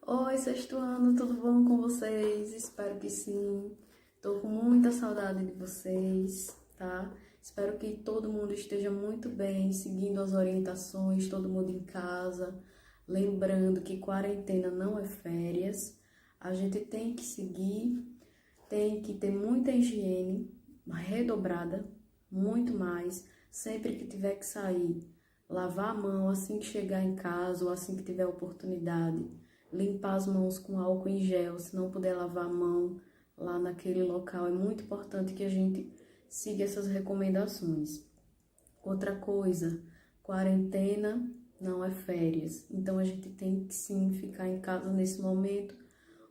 Oi, sexto ano, tudo bom com vocês? Espero que sim. Tô com muita saudade de vocês, tá? Espero que todo mundo esteja muito bem, seguindo as orientações, todo mundo em casa. Lembrando que quarentena não é férias. A gente tem que seguir, tem que ter muita higiene, redobrada, muito mais. Sempre que tiver que sair, lavar a mão assim que chegar em casa ou assim que tiver oportunidade. Limpar as mãos com álcool em gel, se não puder lavar a mão lá naquele local. É muito importante que a gente siga essas recomendações. Outra coisa, quarentena não é férias. Então a gente tem que sim ficar em casa nesse momento.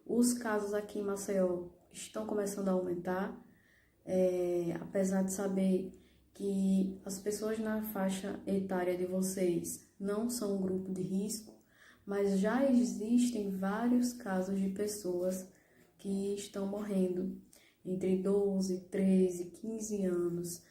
Os casos aqui em Maceió estão começando a aumentar, apesar de saber que as pessoas na faixa etária de vocês não são um grupo de risco, mas já existem vários casos de pessoas que estão morrendo entre 12, 13, 15 anos,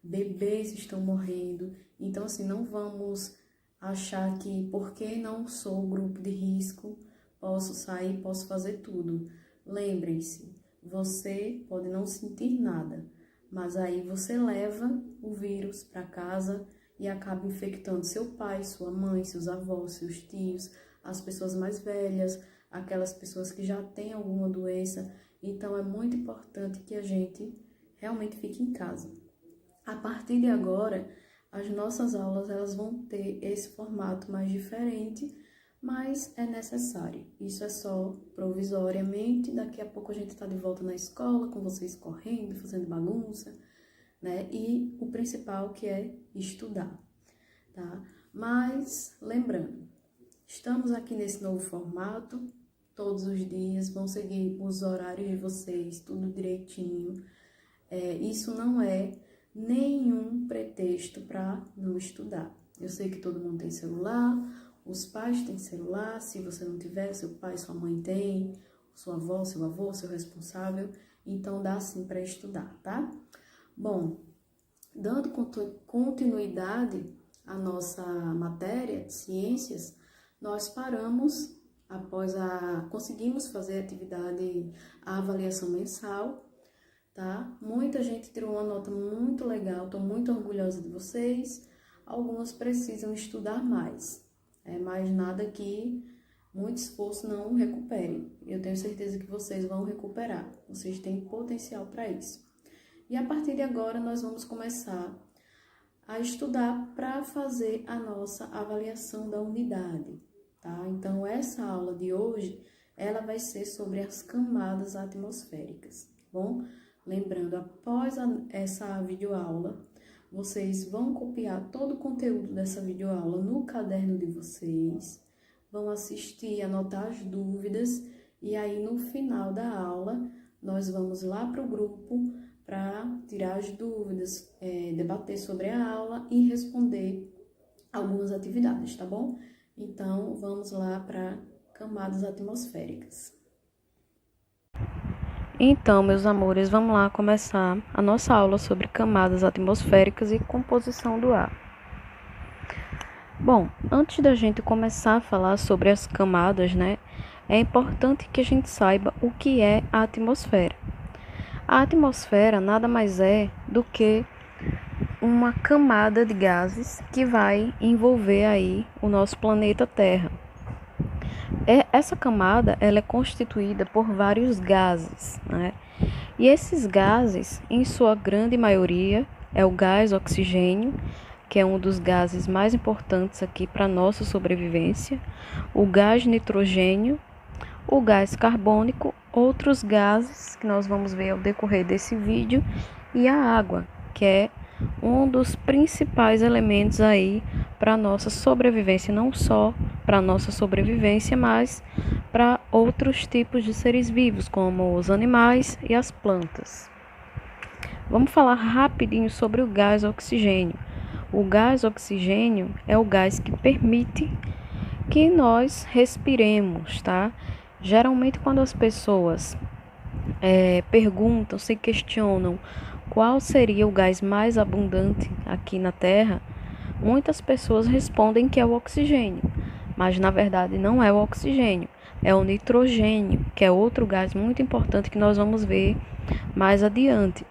bebês estão morrendo. Então, assim, não vamos achar que porque não sou grupo de risco, posso sair, posso fazer tudo. Lembrem-se, você pode não sentir nada, mas aí você leva o vírus para casa e acaba infectando seu pai, sua mãe, seus avós, seus tios, as pessoas mais velhas, aquelas pessoas que já têm alguma doença. Então é muito importante que a gente realmente fique em casa. A partir de agora, as nossas aulas elas vão ter esse formato mais diferente, mas é necessário. Isso é só provisoriamente. Daqui a pouco a gente está de volta na escola, com vocês correndo, fazendo bagunça, né? E o principal que é estudar, tá? Mas, lembrando, estamos aqui nesse novo formato, todos os dias, vão seguir os horários de vocês, tudo direitinho. Isso não é nenhum pretexto para não estudar. Eu sei que todo mundo tem celular, os pais têm celular, se você não tiver, seu pai, sua mãe tem, sua avó, seu avô, seu responsável, então dá sim para estudar, tá? Bom, dando continuidade à nossa matéria de ciências, nós paramos conseguimos fazer a avaliação mensal, tá? Muita gente tirou uma nota muito legal, estou muito orgulhosa de vocês. Algumas precisam estudar mais, mas nada que muito esforço não recupere. Eu tenho certeza que vocês vão recuperar, vocês têm potencial para isso. E a partir de agora nós vamos começar a estudar para fazer a nossa avaliação da unidade, tá? Então essa aula de hoje, ela vai ser sobre as camadas atmosféricas, tá bom? Lembrando, após essa videoaula, vocês vão copiar todo o conteúdo dessa videoaula no caderno de vocês, vão assistir, anotar as dúvidas, e aí no final da aula, nós vamos lá para o grupo para tirar as dúvidas, debater sobre a aula e responder algumas atividades, tá bom? Então, vamos lá para camadas atmosféricas. Então, meus amores, vamos lá começar a nossa aula sobre camadas atmosféricas e composição do ar. Bom, antes da gente começar a falar sobre as camadas, né, é importante que a gente saiba o que é a atmosfera. A atmosfera nada mais é do que uma camada de gases que vai envolver aí o nosso planeta Terra. Essa camada ela é constituída por vários gases, né? E esses gases, em sua grande maioria, é o gás oxigênio, que é um dos gases mais importantes aqui para a nossa sobrevivência, o gás nitrogênio, o gás carbônico, outros gases que nós vamos ver ao decorrer desse vídeo, e a água, que é um dos principais elementos aí para a nossa sobrevivência, não só para a nossa sobrevivência, mas para outros tipos de seres vivos, como os animais e as plantas. Vamos falar rapidinho sobre o gás oxigênio. O gás oxigênio é o gás que permite que nós respiremos, tá? Geralmente quando as pessoas perguntam, se questionam qual seria o gás mais abundante aqui na Terra, muitas pessoas respondem que é o oxigênio, mas na verdade não é o oxigênio. é o nitrogênio, que é outro gás muito importante que nós vamos ver mais adiante.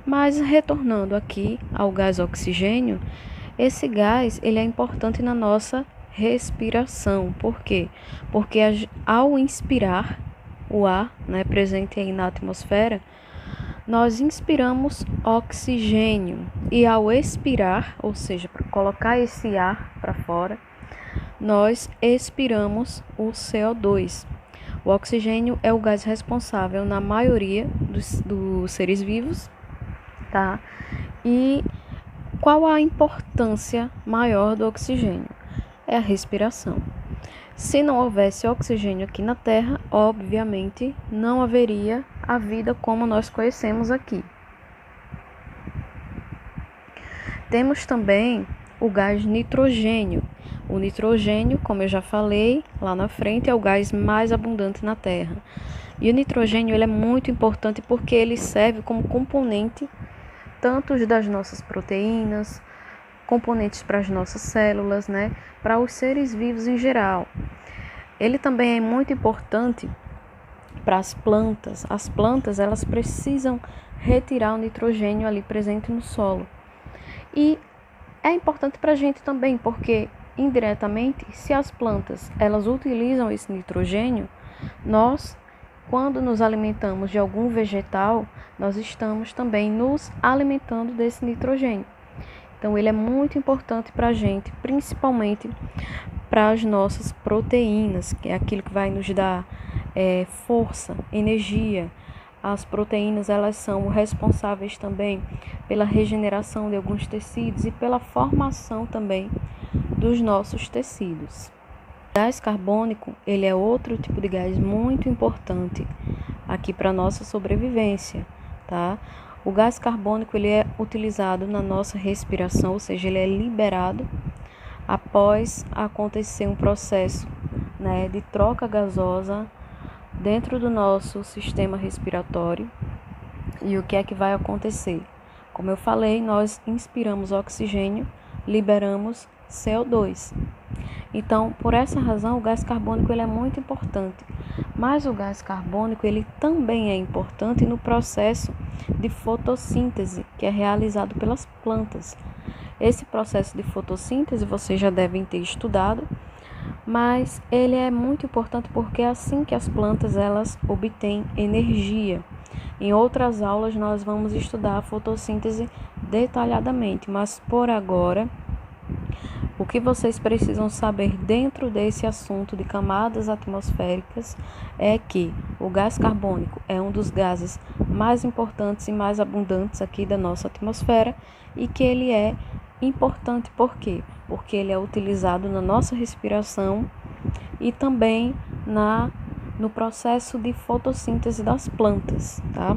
Mas retornando aqui ao gás oxigênio, esse gás ele é importante na nossa respiração. Por quê? Porque ao inspirar o ar, né, presente aí na atmosfera, nós inspiramos oxigênio e ao expirar, ou seja, para colocar esse ar para fora, nós expiramos o CO2. O oxigênio é o gás responsável na maioria dos seres vivos, tá? E qual a importância maior do oxigênio? É a respiração. Se não houvesse oxigênio aqui na Terra, obviamente não haveria a vida como nós conhecemos aqui. Temos também o gás nitrogênio. O nitrogênio, como eu já falei lá na frente, é o gás mais abundante na Terra. E o nitrogênio ele é muito importante porque ele serve como componente tanto das nossas proteínas, componentes para as nossas células, né, para os seres vivos em geral. Ele também é muito importante para as plantas. As plantas, elas precisam retirar o nitrogênio ali presente no solo. E é importante para a gente também, porque indiretamente, se as plantas elas utilizam esse nitrogênio, nós, quando nos alimentamos de algum vegetal, nós estamos também nos alimentando desse nitrogênio. Então, ele é muito importante para a gente, principalmente para as nossas proteínas, que é aquilo que vai nos dar força, energia. As proteínas, elas são responsáveis também pela regeneração de alguns tecidos e pela formação também dos nossos tecidos. O gás carbônico, ele é outro tipo de gás muito importante aqui para a nossa sobrevivência, tá? O gás carbônico, ele é utilizado na nossa respiração, ou seja, ele é liberado após acontecer um processo, né, de troca gasosa dentro do nosso sistema respiratório. E o que é que vai acontecer? Como eu falei, nós inspiramos oxigênio, liberamos CO2. Então, por essa razão, o gás carbônico ele é muito importante. Mas o gás carbônico ele também é importante no processo de fotossíntese, que é realizado pelas plantas. Esse processo de fotossíntese vocês já devem ter estudado, mas ele é muito importante porque é assim que as plantas elas obtêm energia. Em outras aulas nós vamos estudar a fotossíntese detalhadamente, mas por agora o que vocês precisam saber dentro desse assunto de camadas atmosféricas é que o gás carbônico é um dos gases mais importantes e mais abundantes aqui da nossa atmosfera e que ele é importante por quê? Porque ele é utilizado na nossa respiração e também no processo de fotossíntese das plantas, tá?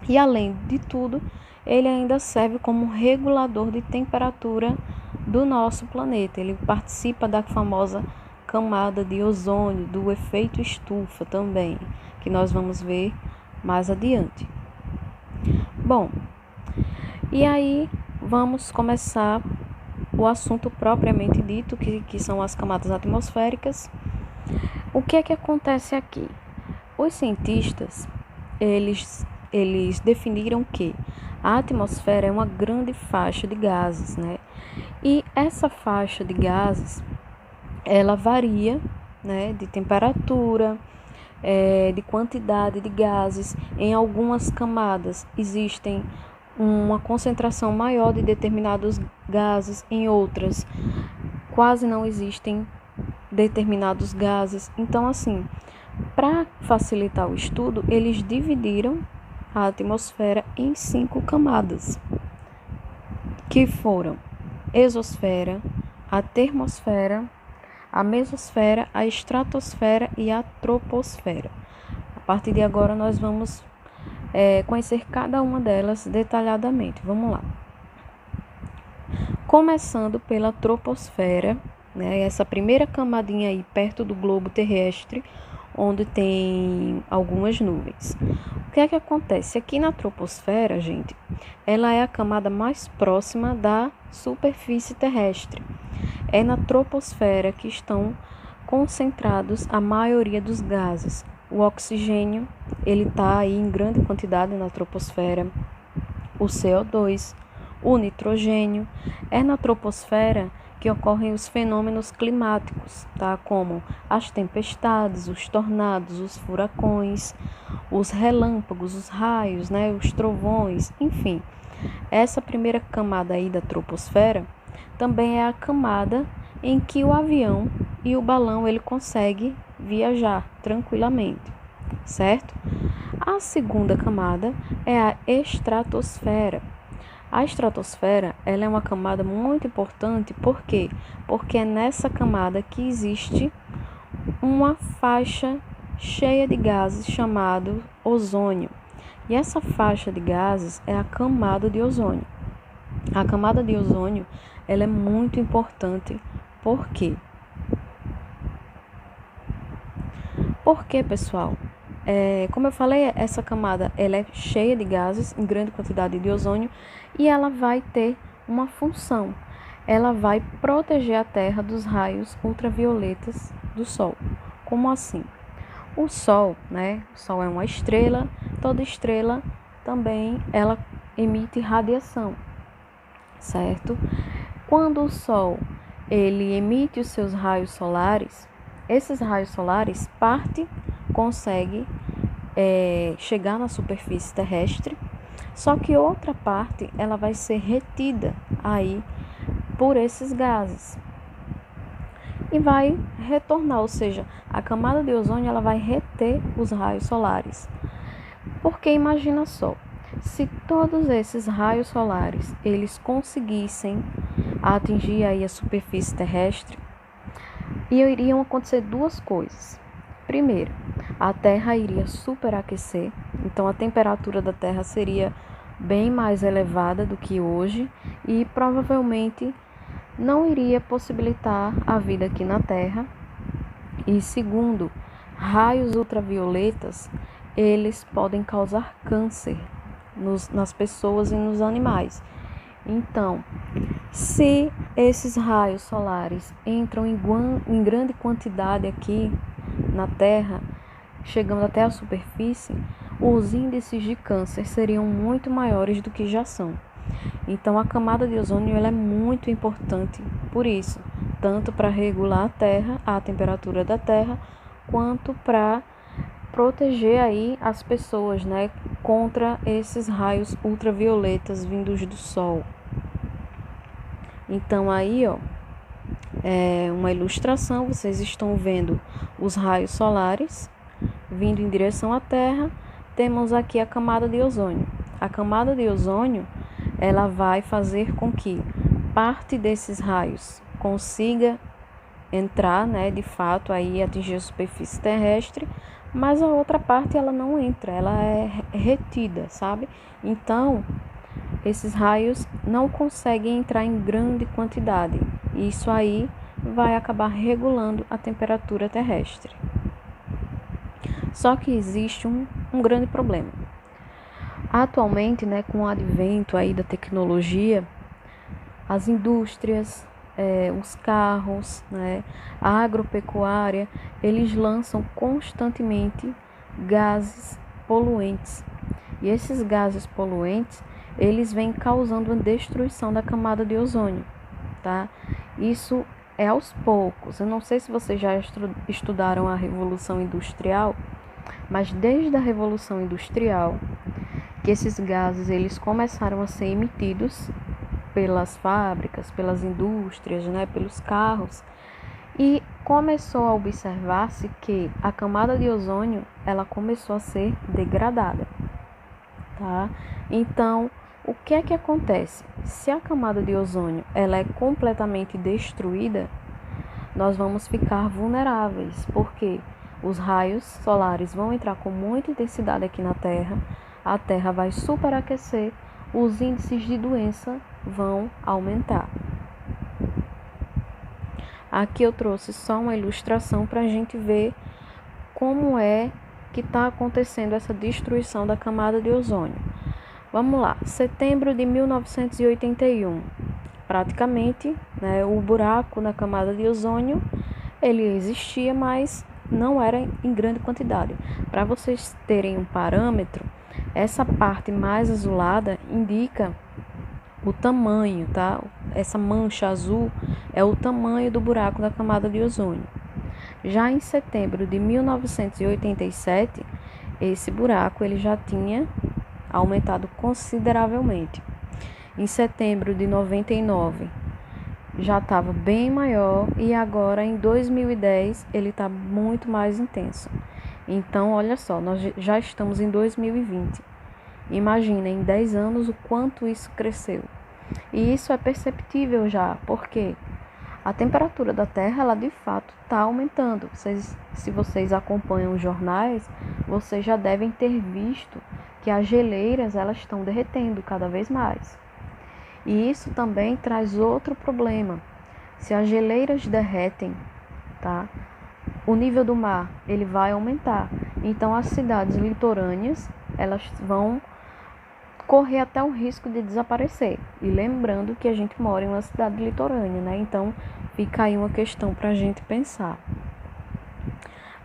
E além de tudo, ele ainda serve como regulador de temperatura do nosso planeta. Ele participa da famosa camada de ozônio, do efeito estufa também, que nós vamos ver mais adiante. Bom, e aí vamos começar o assunto propriamente dito, que são as camadas atmosféricas. O que é que acontece aqui? Os cientistas, eles definiram que a atmosfera é uma grande faixa de gases, né? E essa faixa de gases, ela varia, né, de temperatura, de quantidade de gases. Em algumas camadas existem uma concentração maior de determinados gases, em outras quase não existem determinados gases. Então, assim, para facilitar o estudo, eles dividiram a atmosfera em 5 camadas, que foram exosfera, a termosfera, a mesosfera, a estratosfera e a troposfera. A partir de agora nós vamos conhecer cada uma delas detalhadamente. Vamos lá. Começando pela troposfera, né, essa primeira camadinha aí perto do globo terrestre, onde tem algumas nuvens. O que é que acontece? Aqui na troposfera, gente, ela é a camada mais próxima da superfície terrestre. É na troposfera que estão concentrados a maioria dos gases. O oxigênio, ele está aí em grande quantidade na troposfera, o CO2, o nitrogênio. É na troposfera que ocorrem os fenômenos climáticos, tá? Como as tempestades, os tornados, os furacões, os relâmpagos, os raios, né? Os trovões, enfim. Essa primeira camada aí da troposfera também é a camada em que o avião e o balão ele consegue viajar tranquilamente, certo? A segunda camada é a estratosfera. A estratosfera ela é uma camada muito importante, por quê? Porque é nessa camada que existe uma faixa cheia de gases chamado ozônio. E essa faixa de gases é a camada de ozônio. A camada de ozônio ela é muito importante, por quê? Porque, pessoal, como eu falei, essa camada ela é cheia de gases, em grande quantidade de ozônio, e ela vai ter uma função. Ela vai proteger a Terra dos raios ultravioletas do Sol. Como assim? O Sol, né? O Sol é uma estrela, toda estrela também ela emite radiação, certo? Quando o Sol ele emite os seus raios solares, esses raios solares consegue chegar na superfície terrestre, só que outra parte ela vai ser retida aí por esses gases e vai retornar, ou seja, a camada de ozônio ela vai reter os raios solares. Porque imagina só, se todos esses raios solares eles conseguissem atingir aí a superfície terrestre, iriam acontecer duas coisas. Primeiro, a Terra iria superaquecer, então a temperatura da Terra seria bem mais elevada do que hoje e provavelmente não iria possibilitar a vida aqui na Terra. E segundo, raios ultravioletas, eles podem causar câncer nas pessoas e nos animais. Então, se esses raios solares entram em grande quantidade aqui na Terra, chegando até a superfície, os índices de câncer seriam muito maiores do que já são. Então, a camada de ozônio ela é muito importante por isso, tanto para regular a Terra, a temperatura da Terra, quanto para proteger aí as pessoas, né, contra esses raios ultravioletas vindos do Sol. Então, aí, ó, é uma ilustração, vocês estão vendo os raios solares vindo em direção à Terra. Temos aqui a camada de ozônio. A camada de ozônio, ela vai fazer com que parte desses raios consiga entrar, né, de fato, aí atingir a superfície terrestre, mas a outra parte ela não entra, ela é retida, sabe? Então, esses raios não conseguem entrar em grande quantidade. E isso aí vai acabar regulando a temperatura terrestre. Só que existe um grande problema. Atualmente, né, com o advento aí da tecnologia, as indústrias, os carros, né, a agropecuária, eles lançam constantemente gases poluentes. E esses gases poluentes, eles vêm causando a destruição da camada de ozônio, tá? Isso é aos poucos. Eu não sei se vocês já estudaram a Revolução Industrial, mas desde a Revolução Industrial, que esses gases eles começaram a ser emitidos pelas fábricas, pelas indústrias, né, pelos carros, e começou a observar-se que a camada de ozônio ela começou a ser degradada, tá? Então, o que é que acontece? Se a camada de ozônio ela é completamente destruída, nós vamos ficar vulneráveis, porque os raios solares vão entrar com muita intensidade aqui na Terra, a Terra vai superaquecer, os índices de doença vão aumentar. Aqui eu trouxe só uma ilustração para a gente ver como é que está acontecendo essa destruição da camada de ozônio. Vamos lá, setembro de 1981, praticamente, né, o buraco na camada de ozônio, ele existia, mas não era em grande quantidade. Para vocês terem um parâmetro, essa parte mais azulada indica o tamanho, tá? Essa mancha azul é o tamanho do buraco da camada de ozônio. Já em setembro de 1987, esse buraco ele já tinha aumentado consideravelmente. Em setembro de 99, já estava bem maior e agora em 2010 ele está muito mais intenso. Então, olha só, nós já estamos em 2020. Imagina, em 10 anos, o quanto isso cresceu. E isso é perceptível já, porque a temperatura da Terra, ela de fato está aumentando. Se vocês acompanham os jornais, vocês já devem ter visto que as geleiras elas estão derretendo cada vez mais. E isso também traz outro problema. Se as geleiras derretem, tá? O nível do mar ele vai aumentar. Então as cidades litorâneas elas vão correr até o risco de desaparecer. E lembrando que a gente mora em uma cidade litorânea, né? Então fica aí uma questão para a gente pensar.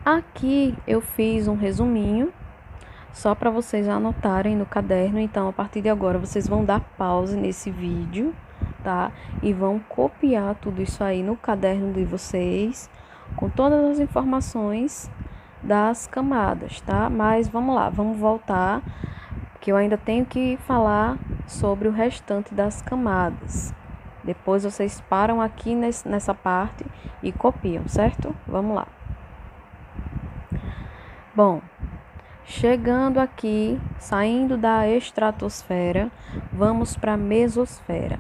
Aqui eu fiz um resuminho só para vocês anotarem no caderno. Então a partir de agora vocês vão dar pause nesse vídeo, tá? E vão copiar tudo isso aí no caderno de vocês, com todas as informações das camadas, tá? Mas vamos lá, vamos voltar, que eu ainda tenho que falar sobre o restante das camadas. Depois vocês param aqui nessa parte e copiam, certo? Vamos lá. Bom, chegando aqui, saindo da estratosfera, vamos para a mesosfera.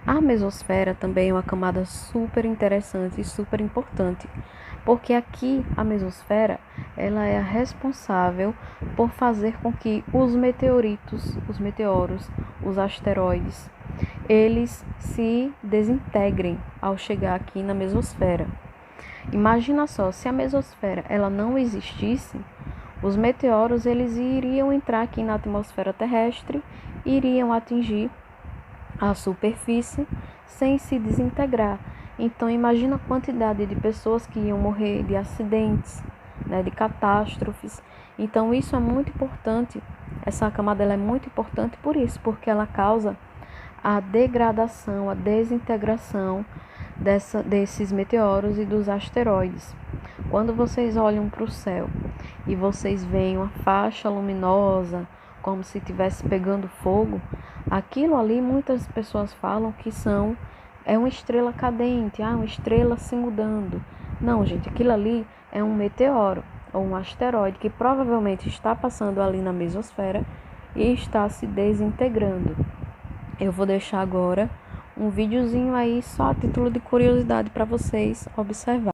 A mesosfera também é uma camada super interessante e super importante, porque aqui a mesosfera ela é a responsável por fazer com que os meteoritos, os meteoros, os asteroides, eles se desintegrem ao chegar aqui na mesosfera. Imagina só, se a mesosfera ela não existisse, os meteoros eles iriam entrar aqui na atmosfera terrestre, iriam atingir a superfície sem se desintegrar. Então imagina a quantidade de pessoas que iam morrer de acidentes, né, de catástrofes. Então isso é muito importante, essa camada ela é muito importante por isso, porque ela causa a degradação, a desintegração desses meteoros e dos asteroides. Quando vocês olham para o céu e vocês veem uma faixa luminosa, como se estivesse pegando fogo, aquilo ali muitas pessoas falam que é uma estrela cadente, uma estrela se mudando. Não, gente, aquilo ali é um meteoro ou um asteroide que provavelmente está passando ali na mesosfera e está se desintegrando. Eu vou deixar agora um videozinho aí só a título de curiosidade para vocês observar.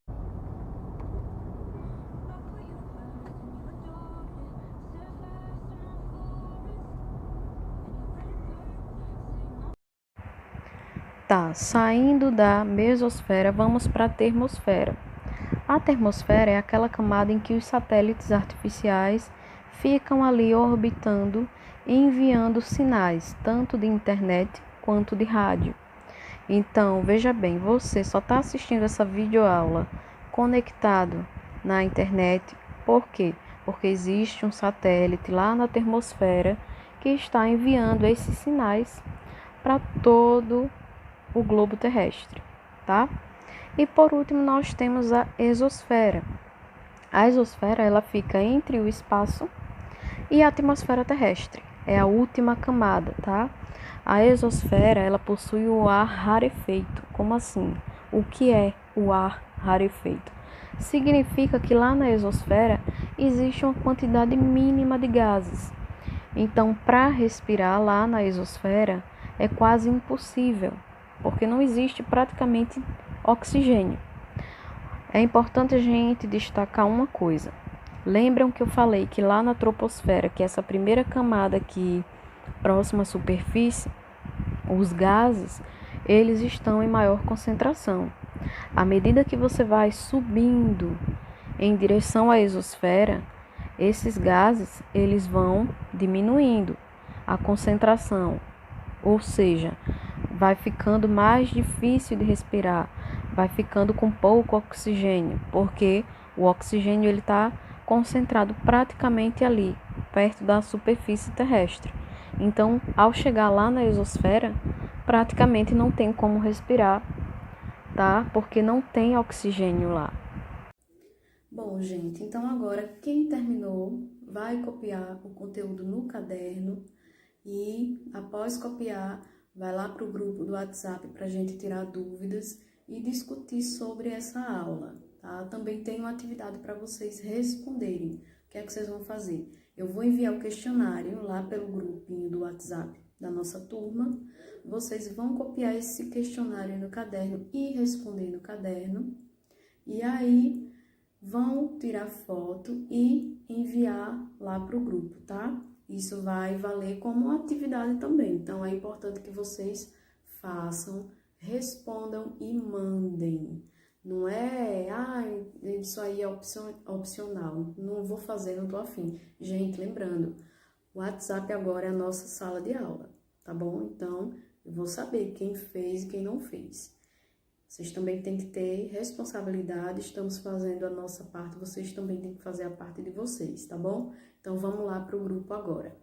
Tá, saindo da mesosfera, vamos para a termosfera. A termosfera é aquela camada em que os satélites artificiais ficam ali orbitando e enviando sinais, tanto de internet quanto de rádio. Então, veja bem, você só está assistindo essa videoaula conectado na internet. Por quê? Porque existe um satélite lá na termosfera que está enviando esses sinais para todo o globo terrestre, tá? E por último nós temos a exosfera. A exosfera ela fica entre o espaço e a atmosfera terrestre. É a última camada, tá? A exosfera ela possui o ar rarefeito. Como assim? O que é o ar rarefeito? Significa que lá na exosfera existe uma quantidade mínima de gases. Então, para respirar lá na exosfera é quase impossível, porque não existe praticamente oxigênio. É importante a gente destacar uma coisa. Lembram que eu falei que lá na troposfera, que é essa primeira camada aqui próxima à superfície, os gases, eles estão em maior concentração. À medida que você vai subindo em direção à exosfera, esses gases, eles vão diminuindo a concentração, ou seja, vai ficando mais difícil de respirar, vai ficando com pouco oxigênio, porque o oxigênio ele está concentrado praticamente ali, perto da superfície terrestre. Então, ao chegar lá na exosfera, praticamente não tem como respirar, tá? Porque não tem oxigênio lá. Bom, gente, então agora quem terminou vai copiar o conteúdo no caderno e, após copiar, vai lá para o grupo do WhatsApp para a gente tirar dúvidas e discutir sobre essa aula, tá? Também tem uma atividade para vocês responderem. O que é que vocês vão fazer? Eu vou enviar o questionário lá pelo grupinho do WhatsApp da nossa turma. Vocês vão copiar esse questionário no caderno e responder no caderno. E aí vão tirar foto e enviar lá para o grupo, tá? Isso vai valer como uma atividade também. Então, é importante que vocês façam, respondam e mandem. Não é, isso aí é opcional, não vou fazer, não tô afim. Gente, lembrando, o WhatsApp agora é a nossa sala de aula, tá bom? Então, eu vou saber quem fez e quem não fez. Vocês também têm que ter responsabilidade, estamos fazendo a nossa parte, vocês também têm que fazer a parte de vocês, tá bom? Então, vamos lá para o grupo agora.